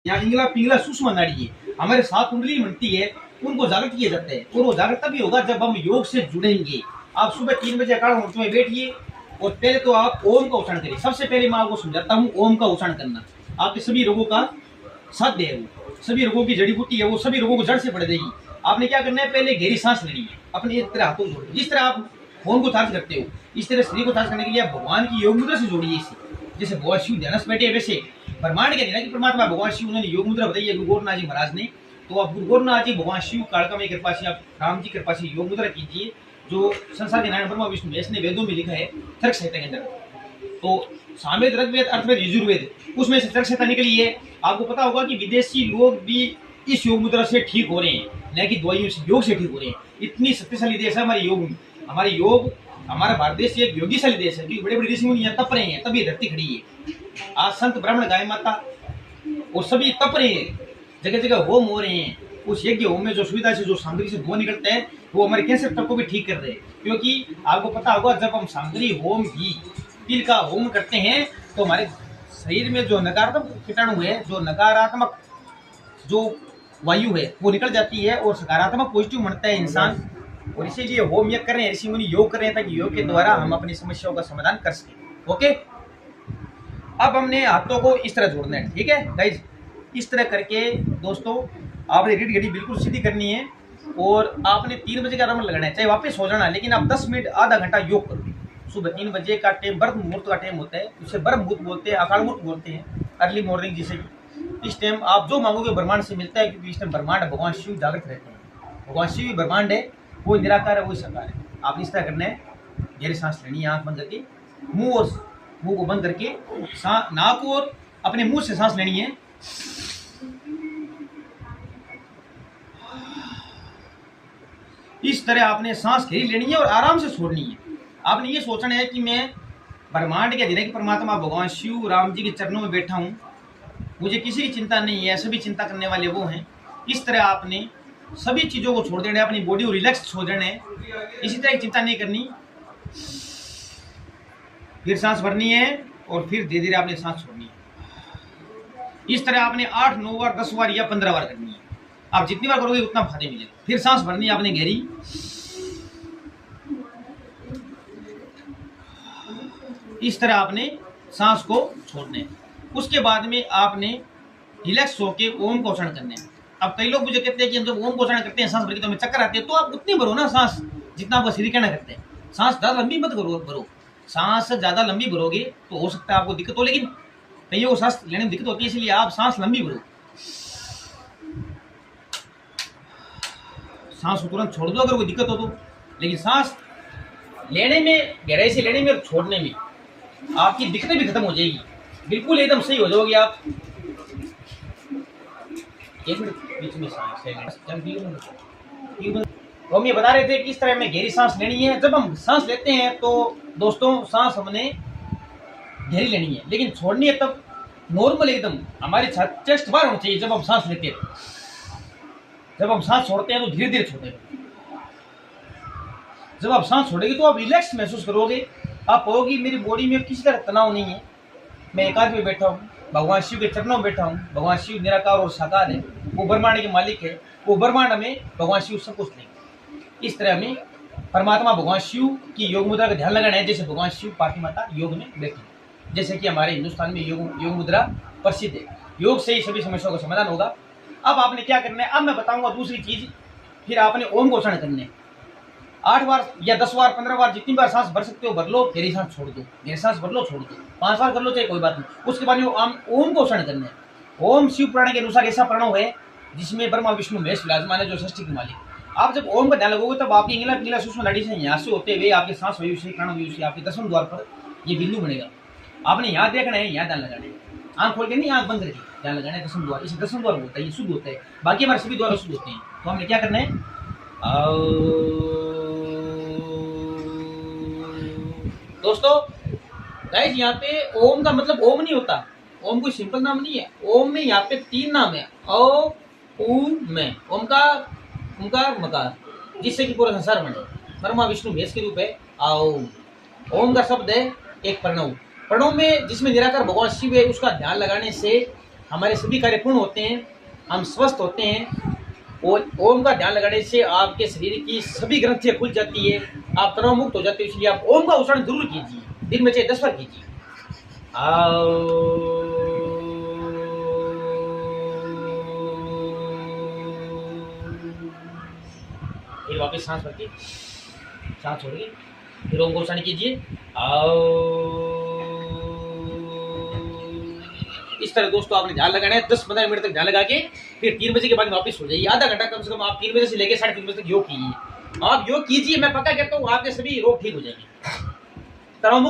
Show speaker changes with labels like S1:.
S1: यहाँ इंगला पिंगला सुषमा नाड़ी है, हमारे सात कुंडली बनती है, उनको जागृत किया जाता है। और वो जागृत तभी होगा जब हम योग से जुड़ेंगे। आप सुबह 3 बजे अखाड़ा मुहूर्त में बैठिए और पहले तो आप ओम का उच्चारण करिए। सबसे पहले मैं आपको समझाता हूँ ओम का उच्चारण करना आपके सभी रोगों का साध्य है। वो सभी रोगों की जड़ी बूटी है, वो सभी रोगों को जड़ से पड़ देगी। आपने क्या करना है, पहले गहरी सांस लेनी है, अपने एक तरह हाथों को जोड़िए। जिस तरह आप फोन को चार्ज करते हो, इस तरह शरीर को चार्ज करने के लिए आप भगवान की योग मुद्रा से जोड़िए इसे। जैसे भगवान शिव ध्यान से बैठे हैं, वैसे ब्रह्मांड के ना कि परमात्मा भगवान शिव उन्होंने योग मुद्रा बताई है गुरु गोरखनाथ जी महाराज ने। तो आप गुरु गोरखनाथ जी भगवान शिव कालका में कृपा से आप राम जी कृपा से योग मुद्रा कीजिए, जो संसार के नारायण ब्रह्मा विष्णु महेश ने वेदों में लिखा है, तर्क संहिता के अंदर। तो सामवेद, ऋग्वेद, अर्थवेद, यजुर्वेद, उसमें से तर्क संहिता निकली है। आपको पता होगा कि विदेशी लोग भी इस योग मुद्रा से ठीक हो रहे हैं, न कि दवाइयों से, योग से ठीक हो रहे हैं। इतनी शक्तिशाली देश है हमारी योग। हमारी योग, हमारा भारत देश एक योगीशाली देश है, क्योंकि बड़े बड़े ऋषि मुनि यहाँ तप रहे हैं, तभी धरती खड़ी है। आज संत ब्राह्मण गाय माता और सभी तप रहे हैं, जगह जगह होम हो रहे हैं। उस यज्ञ होम में जो सुविधा से, जो सामग्री से धुआं निकलता है, वो हमारे कैंसर तक को भी ठीक कर रहे हैं। क्योंकि आपको पता होगा जब हम सामग्री होम घी तिल का होम करते हैं तो हमारे शरीर में जो नकारात्मक कीटाणु है, जो नकारात्मक जो वायु है, वो निकल जाती है और सकारात्मक पॉजिटिव बनता है इंसान। और इसीलिए होम यज्ञ कर रहे हैं, ऋषि मुनि योग कर रहे हैं, ताकि योग के द्वारा हम अपनी समस्याओं का समाधान कर सकें। ओके, अब हमने हाथों को इस तरह जोड़ना है, ठीक है गाइज। इस तरह करके दोस्तों आपने रीढ़ की हड्डी बिल्कुल सीधी करनी है और आपने 3 बजे का अलार्म लगाना है, चाहे वापस हो जाना, लेकिन आप 10 मिनट आधा घंटा योग करो। सुबह 3 बजे का टाइम ब्रह्म मुहूर्त का टाइम होता है, उसे ब्रह्म मुहूर्त बोलते हैं, अकाल मुहूर्त बोलते हैं, अर्ली मॉर्निंग जिसे। इस टाइम आप जो मांगोगे ब्रह्मांड से मिलता है, क्योंकि इस टाइम ब्रह्मांड भगवान शिव जागृत रहते हैं। भगवान शिव भी ब्रह्मांड है, वो निराकार है, वो साकार है। आपने इस तरह करना है, गहरी सांस लेनी है, आंख बंद करके, मुंह को बंद करके, नाक और अपने मुंह से सांस लेनी है। इस तरह आपने सांस घेरी लेनी है और आराम से छोड़नी है। आपने ये सोचना है कि मैं ब्रह्मांड के अधिनायक परमात्मा भगवान शिव राम जी के चरणों में बैठा हूँ, मुझे किसी की चिंता नहीं है, सभी चिंता करने वाले वो हैं। इस तरह आपने सभी चीज़ों को छोड़ देना है, अपनी बॉडी को रिलैक्स छोड़ देना है, इसी तरह की चिंता नहीं करनी। फिर सांस भरनी है और फिर धीरे धीरे आपने सांस छोड़नी है। इस तरह आपने 8, 9 बार, 10 बार या 15 बार करनी है। आप जितनी बार करोगे उतना फायदे मिलेगा। फिर सांस भरनी है आपने गहरी, इस तरह आपने सांस को छोड़ना है। उसके बाद में आपने रिलैक्स होकर ओम का उच्चारण करना है। अब कई लोग मुझे कहते हैं कि हम जब ओम का उच्चारण करते हैं सांस भर के तो हमें चक्कर आते हैं, तो आप उतनी भरो ना सांस जितना आपका शरीर कहना करते हैं। सांस ज़्यादा लंबी मत भरो। सांस ज़्यादा लंबी भरोगे तो हो सकता है आपको दिक्कत हो, लेकिन कईयों को सांस लेने में दिक्कत होती है, इसलिए आप सांस लंबी भरो। सांस को तुरंत छोड़ दो अगर कोई दिक्कत हो तो, लेकिन सांस लेने में, गहराई से लेने में और छोड़ने में आपकी दिक्कतें भी खत्म हो जाएगी, बिल्कुल एकदम सही हो जाओगे आप। एक मिनट बीच में तो हम ये बता रहे थे कि इस तरह में गहरी सांस लेनी है। जब हम सांस लेते हैं तो दोस्तों सांस हमने गहरी लेनी है, लेकिन छोड़नी है तब नॉर्मल एकदम हमारी चेस्ट बाहर होनी चाहिए। जब हम सांस लेते हैं, जब हम सांस छोड़ते हैं तो धीरे धीरे छोड़ते हैं। जब आप सांस छोड़ेंगे तो आप रिलैक्स महसूस करोगे, आप कहोगे मेरी बॉडी में किसी तरह तनाव नहीं है, मैं एकांत में बैठा हूँ, भगवान शिव के चरणों में बैठा हूँ। भगवान शिव निराकार और साकार है, वो ब्रह्मांड के मालिक है, वो ब्रह्मांड में भगवान शिव सब कुछ नहीं। इस तरह में परमात्मा भगवान शिव की योग मुद्रा का ध्यान लगाना है, जैसे भगवान शिव पार्वती माता योग में बैठी, जैसे कि हमारे हिंदुस्तान में योग मुद्रा प्रसिद्ध है। योग से ही सभी समस्याओं का समाधान होगा। अब आपने क्या करना है, अब मैं बताऊंगा दूसरी चीज। फिर आपने ओम को उच्चारण करना है 8 बार या 10 बार, 15 बार, जितनी बार सांस भर सकते हो भर लो, गहरी सांस छोड़ दो, गहरी सांस भर लो, छोड़ दो, 5 बार कर लो चाहे कोई बात नहीं। उसके बाद में ओम को उच्चारण करना है। ओम शिव पुराण के अनुसार ऐसा प्रणव है जिसमें ब्रह्मा विष्णु महेश विराजमान है, जो सृष्टि के मालिक। आप जब ओम का ध्यान लगोगे तब आपकी इंगला पिंगला सूक्ष्म नाड़ी से यहाँ से होते हुए आपके सांस वायु से, प्राण वायु से आपके 10वें द्वार पर ये बिंदु बनेगा। आपने यहाँ देखना है, यहाँ ध्यान लगाना है, आंख खोल के नहीं, आंख बंद करके ध्यान लगाना है। 10वें द्वार, इसे 10वें द्वार होता है, ये शुद्ध होता है, बाकी हमारे सभी द्वार शुद्ध होते हैं। तो हमने क्या करना है, दोस्तों गाइस, यहाँ पे ओम का मतलब ओम नहीं होता, ओम कोई सिंपल नाम नहीं है। ओम में यहाँ पे 3 नाम है, ओ, ऊ, में। ओम का ओमकार मकार, जिससे कि पूरा संसार बने, ब्रह्मा विष्णु महेश के रूप है। आओ, ओम का शब्द है एक प्रणव। प्रणव में जिसमें निराकार भगवान शिव है, उसका ध्यान लगाने से हमारे सभी कार्य पूर्ण होते हैं, हम स्वस्थ होते हैं। और ओम का ध्यान लगाने से आपके शरीर की सभी ग्रंथियां खुल जाती है, आप तनाव मुक्त हो जाते हैं। इसलिए आप ओम का उच्चारण जरूर कीजिए, दिन में चाहे 10 बार कीजिए। फिर वापस सांस भर के सांस छोड़िए, फिर ओम का उच्चारण कीजिए। इस तरह दोस्तों आपने ध्यान लगाना है, 10-15 मिनट तक ध्यान लगा के फिर 3 बजे के बाद वापस सो जाइए। आधा घंटा कम से कम आप 3 बजे से लेकर 3:30 बजे तक योग कीजिए। आप योग कीजिए, मैं पक्का कहता हूँ आपके सभी रोग ठीक हो जाएंगे, तनाव मुक्त